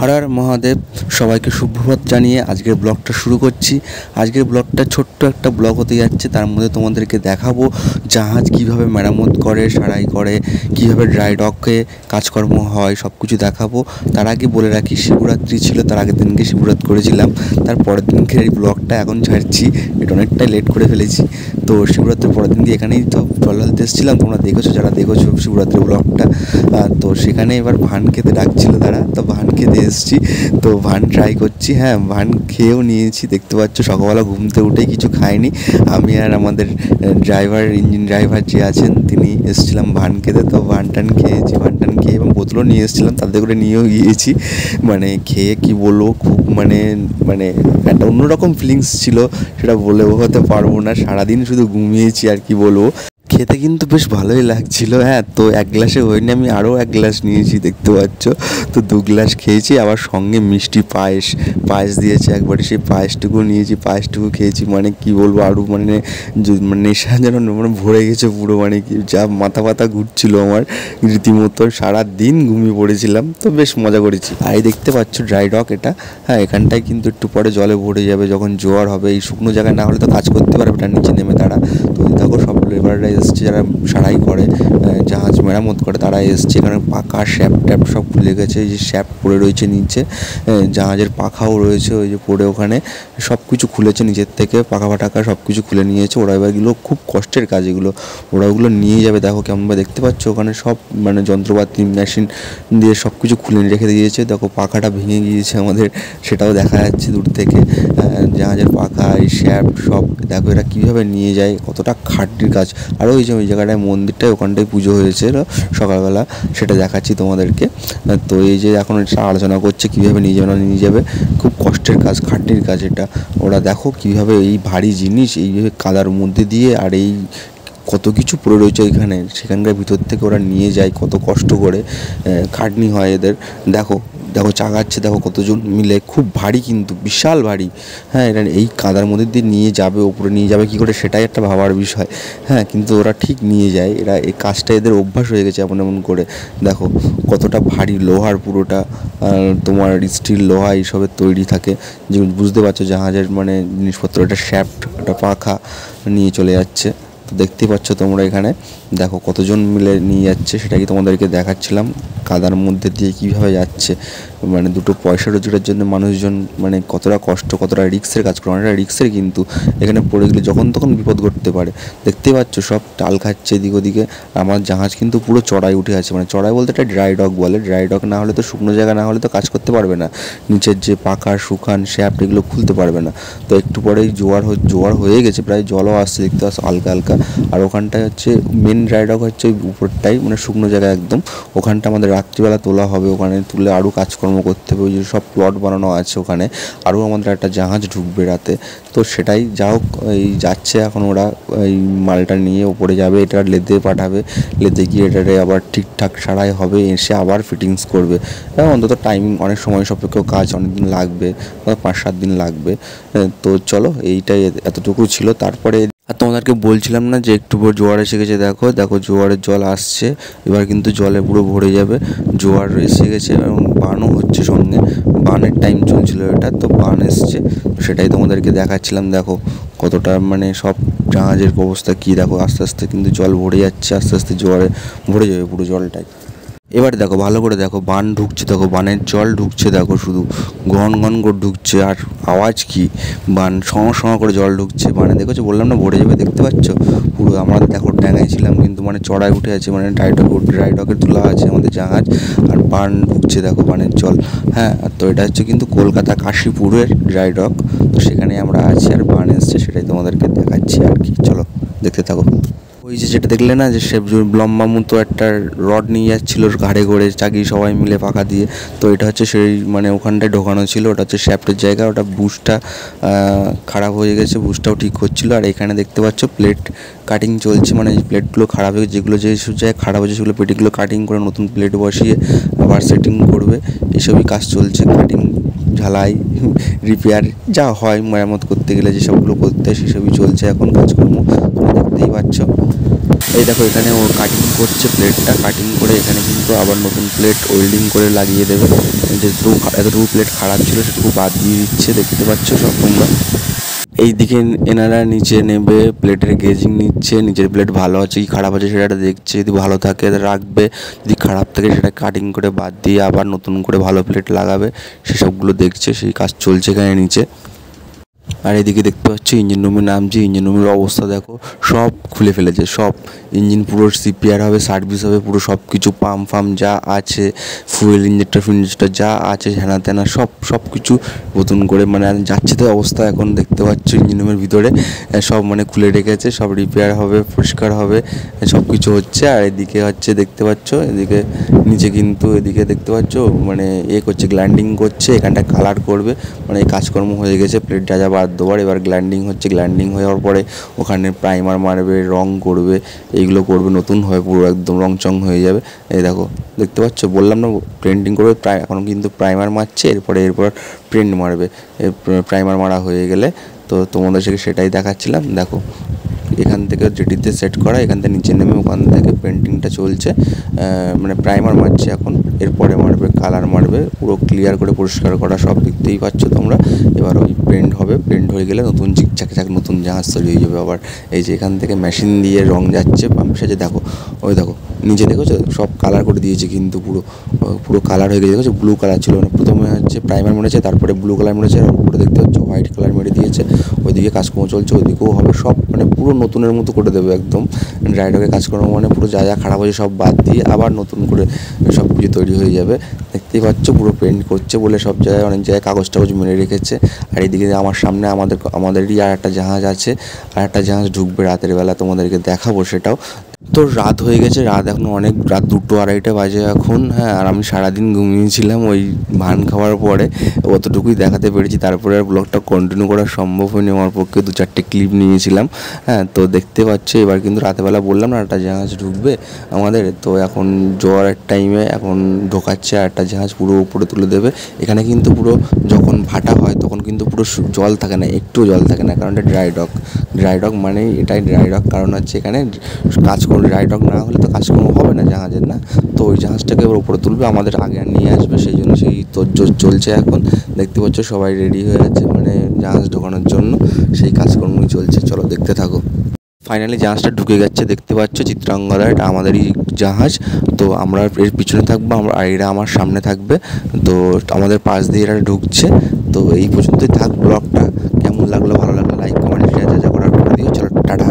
হর হর মহাদেব। সবাইকে সুপ্রভাত জানিয়ে আজকের ব্লগটা শুরু করছি। আজকের ব্লগটা ছোট্ট একটা ব্লগ হতে যাচ্ছে। তার মধ্যে তোমাদেরকে দেখাবো জাহাজ কিভাবে মেরামত করে, সারাই করে, কিভাবে ড্রাই ডকে কাজকর্ম হয়, সব কিছু দেখাবো। তার আগে বলে রাখি, শিবরাত্রি ছিল, তার আগের দিনকে শিবরাত্রি করেছিলাম। তার পরের দিনকে এই ব্লগটা এখন ছাড়ছি, এটা অনেকটাই লেট করে ফেলেছি। তো শিবরাত্রির পরের দিনকে এখানেই তো জল ঢালতে এসেছিলাম, তোমরা দেখেছো যারা দেখেছো শিবরাত্রির ব্লগটা। তো সেখানে এবার ভান খেতে ডাকছিল তারা, তো ভান খেতে এসেছি। তো ভান ট্রাই করছি, হ্যাঁ ভান খেয়েও নিয়েছি। দেখতে পাচ্ছ সকালবেলা ঘুমতে উঠেই কিছু খাইনি আমি আর আমাদের ড্রাইভার, ইঞ্জিন ড্রাইভার যে আছেন তিনি এসেছিলাম ভান খেতে। তো ভান টান খেয়েছি, ভান টান খেয়ে এবং বোতলও নিয়ে এসেছিলাম, তাদের করে নিয়েও গিয়েছি। মানে খেয়ে কি বলবো, খুব মানে মানে একটা অন্যরকম ফিলিংস ছিল, সেটা বলে বোঝাতে পারবো না। সারাদিন শুধু ঘুমিয়েছি আর কি বলবো। খেতে কিন্তু বেশ ভালোই লাগছিল। হ্যাঁ, তো এক গ্লাসে হয়নি, আমি আরও এক গ্লাস নিয়েছি, দেখতে পাচ্ছ। তো 2 গ্লাস খেয়েছি, আবার সঙ্গে মিষ্টি পায়েস দিয়েছে একবারে, সেই পায়েসটুকু নিয়েছি, পায়েসটুকু খেয়েছি। মানে কি বলবো, আরও মানে নেশা যেন মানে ভরে গেছে পুরো। মানে কি যা মাথা ঘুরছিল আমার রীতিমতো, সারাদিন ঘুমিয়ে পড়েছিলাম। তো বেশ মজা করেছি। আর এই দেখতে পাচ্ছ ড্রাই ডক এটা। হ্যাঁ, এখানটায় কিন্তু একটু পরে জলে ভরে যাবে যখন জোয়ার হবে। এই শুকনো জায়গায় না হলে তো কাজ করতে পারবে না নিচে নেমে তারা। তো দেখো সব লেবাররা এসছে, যারা সারাই করে, জাহাজ মেরামত করে, তারা এসছে। এখানে পাখা শ্যাপ ট্যাপ সব খুলে গেছে, এই যে শ্যাপ পড়ে রয়েছে নিচে, জাহাজের পাখাও রয়েছে ওই যে পড়ে ওখানে, সব কিছু খুলেছে নিচের থেকে, পাখা ফাটাকা সব কিছু খুলে নিয়েছে। ওরা এবারগুলো খুব কষ্টের কাজ এগুলো, ওরা ওগুলো নিয়ে যাবে। দেখো কেমনভাবে দেখতে পাচ্ছ, ওখানে সব মানে যন্ত্রপাতি মেশিন দিয়ে সব কিছু খুলে রেখে দিয়েছে। দেখো পাখাটা ভেঙে গিয়েছে আমাদের, সেটাও দেখা যাচ্ছে দূর থেকে। জাহাজের পাখা, এই শ্যাপ সব দেখো এরা কীভাবে নিয়ে যায়, কতটা খাটনির কাজ। আর ওই যে ওই জায়গাটায় মন্দিরটায়, ওখানটায় পুজো হয়েছিল সকালবেলা, সেটা দেখাচ্ছি তোমাদেরকে। তো এই যে এখন এটা আলোচনা করছে কীভাবে নিয়ে যাবে। খুব কষ্টের কাজ, খাটনির কাজ এটা। ওরা দেখো কীভাবে এই ভারী জিনিস এইভাবে কাদার মধ্যে দিয়ে, আর এই কত কিছু পড়ে রয়েছে এখানে, সেখানকার ভিতর থেকে ওরা নিয়ে যায় কত কষ্ট করে, খাটনি হয় এদের। দেখো চাগাচ্ছে, দেখো কতজন মিলে, খুব ভারী কিন্তু বিশাল ভারী। হ্যাঁ, এটা এই কাদার মধ্যে দিয়ে নিয়ে যাবে, ওপরে নিয়ে যাবে কী করে, সেটাই একটা ভাবার বিষয়। হ্যাঁ, কিন্তু ওরা ঠিক নিয়ে যায়, এরা এই কাজটা এদের অভ্যাস হয়ে গেছে এমন করে। দেখো কতটা ভারী, লোহার পুরোটা, তোমার স্টিল লোহা এইসবের তৈরি থাকে, যে বুঝতে পারছো জাহাজের মানে জিনিসপত্র। এটা শ্যাফট, একটা পাখা নিয়ে চলে যাচ্ছে। দেখতেই পাচ্ছ তোমরা এখানে, দেখো কতজন মিলে নিয়ে যাচ্ছে, সেটাকে তোমাদেরকে দেখাচ্ছিলাম। কাদার মধ্যে দিয়ে কীভাবে যাচ্ছে, মানে দুটো পয়সা রোজগারের জন্য মানুষজন মানে কতটা কষ্ট, কতটা রিক্সের কাজ করে। অনেকটা রিক্সের কিন্তু, এখানে পড়ে গেলে যখন তখন বিপদ ঘটতে পারে। দেখতেই পাচ্ছ সব টাল খাচ্ছে এদিক ওদিকে। আমার জাহাজ কিন্তু পুরো চড়াই উঠে আছে, মানে চড়াই বলতে এটা ড্রাই ডক বলে। ড্রাই ডক না হলে তো, শুকনো জায়গা না হলে তো কাজ করতে পারবে না, নিচের যে পাখা শুকান শ্যাফট এগুলো খুলতে পারবে না। তো একটু পরেই জোয়ার হয়ে গেছে, প্রায় জলও আসছে, দেখতে পাচ্ছ হালকা হালকা। আর ওখানটায় হচ্ছে মেন ড্রাই ডক হচ্ছে ওই উপরটাই, মানে শুকনো জায়গা একদম। ওখানটা আমাদের রাত্রিবেলা তোলা হবে, ওখানে তুলে আরও কাজকর্ম করতে হবে। ওই যে সব প্লট বানানো আছে ওখানে, আরও আমাদের একটা জাহাজ ঢুকবে রাতে। তো সেটাই যা হোক, এই যাচ্ছে এখন ওরা, এই মালটা নিয়ে ওপরে যাবে, এটা লেদে পাঠাবে, লেদে গিয়ে এটারে আবার ঠিকঠাক সারাই হবে, এসে আবার ফিটিংস করবে। অন্তত টাইমিং অনেক সময় সাপেক্ষ কাজ, অনেক দিন লাগবে, 5-7 দিন লাগবে। তো চলো, এইটাই এতটুকু ছিল। তারপরে আর তোমাদেরকে বলছিলাম না যে একটু পর জোয়ার এসে গেছে, দেখো জোয়ারের জল আসছে এবার, কিন্তু জলে পুরো ভরে যাবে। জোয়ার এসে গেছে এবং বানও হচ্ছে সঙ্গে, বানের টাইম চলছিল এটা, তো বান এসছে, সেটাই তোমাদেরকে দেখাচ্ছিলাম। দেখো কতটা মানে সব জাহাজের অবস্থা কী, দেখো আস্তে আস্তে কিন্তু জল ভরে যাচ্ছে, আস্তে আস্তে জোয়ারে ভরে যাবে পুরো জলটাই। এবার দেখো ভালো করে দেখো, বান ঢুকছে, দেখো বানের জল ঢুকছে, দেখো শুধু ঘন করে ঢুকছে। আর আওয়াজ কি, বান সঙ্গে করে জল ঢুকছে। মানে দেখেছো, বললাম না ভরে যাবে, দেখতে পাচ্ছ পুরো। আমরা দেখো ড্যাঙায় ছিলাম, কিন্তু মানে চড়ায় উঠে আছে, মানে ড্রাই ডকের তোলা আছে আমাদের জাহাজ, আর বান ঢুকছে দেখো বানের জল। হ্যাঁ, তো এটা হচ্ছে কিন্তু কলকাতা কাশীপুরের ড্রাই ডক, তো সেখানে আমরা আছি, আর বান এসছে, সেটাই তোমাদেরকে দেখাচ্ছি আর কি। চলো দেখতে থাকো। ওই যে যেটা দেখলে না, যে সে লম্বা মতো একটা রড নিয়ে যাচ্ছিলো ঘাড়ে করে, চাকি সবাই মিলে পাখা দিয়ে। তো এটা হচ্ছে সেই মানে ওখানটায় ঢোকানো ছিল, ওটা হচ্ছে শ্যাফটের জায়গা। ওটা বুশটা খারাপ হয়ে গেছে, বুশটাও ঠিক হচ্ছিলো। আর এখানে দেখতে পাচ্ছ প্লেট কাটিং চলছে, মানে প্লেটগুলো খারাপ হয়ে, যেগুলো যেসব জায়গায় খারাপ হয়েছে সেগুলো পেটিগুলো কাটিং করে নতুন প্লেট বসিয়ে আবার সেটিং করবে, এসবই কাজ চলছে। কাটিং, ঝালাই, রিপেয়ার যা হয় মেরামত করতে গেলে যেসবগুলো করতে হয় সেসবই চলছে এখন কাজকর্ম, দেখতেই পাচ্ছ। এই দেখো এখানে ও কাটিং করছে, প্লেটটা কাটিং করে এখানে কিন্তু আবার নতুন প্লেট ওয়েল্ডিং করে লাগিয়ে দেবে। এতটুকু প্লেট খারাপ ছিল সেটুকু বাদ দিয়ে দিচ্ছে, দেখতে পাচ্ছ সব তোমরা। এইদিকে এনারা নিচে নেবে, প্লেটের গেজিং নিচ্ছে, নিচের প্লেট ভালো আছে কি খারাপ আছে সেটা দেখছে, যদি ভালো থাকে রাখবে, যদি খারাপ থাকে সেটা কাটিং করে বাদ দিয়ে আবার নতুন করে ভালো প্লেট লাগাবে, সেসবগুলো দেখছে, সেই কাজ চলছে এখানে নিচে। আর এদিকে দেখতে পাচ্ছ ইঞ্জিন রুমে নামছে, ইঞ্জিন রুমের অবস্থা দেখো, সব খুলে ফেলেছে, সব ইঞ্জিন পুরো রিপেয়ার হবে, সার্ভিস হবে, পুরো সব কিছু পাম্প ফাম্প যা আছে, ফুয়েল ইঞ্জেক্টর যা আছে হেনা তেনা সব কিছু নতুন করে মানে যাচ্ছে তো অবস্থা এখন দেখতে পাচ্ছ ইঞ্জিন রুমের ভিতরে সব মানে খুলে রেখেছে, সব রিপেয়ার হবে, পরিষ্কার হবে, সব কিছু হচ্ছে। আর এদিকে হচ্ছে দেখতে পাচ্ছ এদিকে নিচে কিন্তু এদিকে দেখতে পাচ্ছ মানে করছে, গ্ল্যান্ডিং করছে, এখানটা কালার করবে, মানে এই কাজকর্ম হয়ে গেছে, প্লেট যা বাদ দেওয়ার, এবার গ্ল্যান্ডিং হচ্ছে, গ্ল্যান্ডিং হয়ে যাওয়ার পরে ওখানে প্রাইমার মারবে, রং করবে, এইগুলো করবে, নতুন হয়ে পুরো একদম রং চং হয়ে যাবে। এই দেখো দেখতে পাচ্ছ, বললাম না পেন্টিং করবে, এখন কিন্তু প্রাইমার মারছে, এরপর পেন্ট মারবে, প্রাইমার মারা হয়ে গেলে তো তোমাদের সেটাই দেখাচ্ছিলাম। দেখো এখান থেকে জেটিতে সেট করা, এখান থেকে নিচে নেমে ওখান থেকে পেন্টিংটা চলছে, মানে প্রাইমার মারছে এখন, এরপরে মারবে কালার মারবে, পুরো ক্লিয়ার করে পরিষ্কার করা, সব দেখতেই পাচ্ছ তোমরা। এবার ওই পেন্ট হবে, পেন্ট হয়ে গেলে নতুন চিকচাক নতুন জাহাজ তৈরি হয়ে যাবে। আবার এই যে এখান থেকে মেশিন দিয়ে রং যাচ্ছে পাম্প সেজে, দেখো ওই দেখো নিচে দেখেছো সব কালার করে দিয়েছে, কিন্তু পুরো কালার হয়ে গেছে, দেখেছো ব্লু কালার ছিল, মানে প্রথমে হচ্ছে প্রাইমার মেরেছে, তারপরে ব্লু কালার মেরেছে, আর উপরে দেখতে পাচ্ছ হোয়াইট কালার মেরে দিয়েছে। ওইদিকে কাজকর্ম চলছে, ওইদিকেও হবে, সব মানে পুরো নতুনের মতো করে দেবে একদম। ড্রাইডকে কাজকর্ম মানে পুরো যা খারাপ হয়েছে সব বাদ দিয়ে আবার নতুন করে সব কিছু তৈরি হয়ে যাবে। দেখতেই পাচ্ছ পুরো পেন্ট করছে বলে সব জায়গায় অনেক জায়গায় কাগজ টাগজ মেরে রেখেছে। আর এইদিকে আমার সামনে আমাদেরই আর একটা জাহাজ আছে, আর একটা জাহাজ ঢুকবে রাতের বেলা, তোমাদেরকে দেখাবো সেটাও। তো রাত হয়ে গেছে, রাত এখন অনেক, রাত 2-2:30 বাজে এখন, হ্যাঁ। আর আমি সারাদিন ঘুমিয়েছিলাম ওই ভান খাওয়ার পরে, অতটুকুই দেখাতে পেরেছি, তারপরে আর ব্লগটা কন্টিনিউ করা সম্ভব হয়নি আমার পক্ষে, 2-4টে ক্লিপ নিয়েছিলাম, হ্যাঁ। তো দেখতে পাচ্ছ এবার কিন্তু রাতেরবেলা বললাম না একটা জাহাজ ঢুকবে আমাদের, তো এখন জোয়ারের টাইমে এখন ঢোকাচ্ছে, আর একটা জাহাজ পুরো উপরে তুলে দেবে। এখানে কিন্তু পুরো যখন ভাটা হয় তখন কিন্তু পুরো জল থাকে না, একটুও জল থাকে না, কারণ এটা ড্রাই ডক মানেই এটাই ড্রাই ডক, কারণ হচ্ছে এখানে ড্রাই ডক না হলে তো কাজকর্ম হবে না জাহাজের, না। তো ওই জাহাজটাকে এবার উপরে তুলবে, আমাদের আগে নিয়ে আসবে, সেই জন্য সেই তোড়জোড় চলছে এখন। দেখতে পাচ্ছ সবাই রেডি হয়ে আছে মানে জাহাজ ঢোকানোর জন্য, সেই কাজকর্মই চলছে, চলো দেখতে থাকো। ফাইনালি জাহাজটা ঢুকে যাচ্ছে, দেখতে পাচ্ছ চিত্রাঙ্গদা, এটা আমাদেরই জাহাজ। তো আমরা এর পিছনে থাকবো, আর এরা আমার সামনে থাকবে, তো আমাদের পাশ দিয়ে এরা ঢুকছে। তো এই পর্যন্তই থাক ব্লগটা, কেমন লাগলো, ভালো লাগলো লাইক কমেন্ট শেয়ার যা করার করে দিও, চলো টাটা।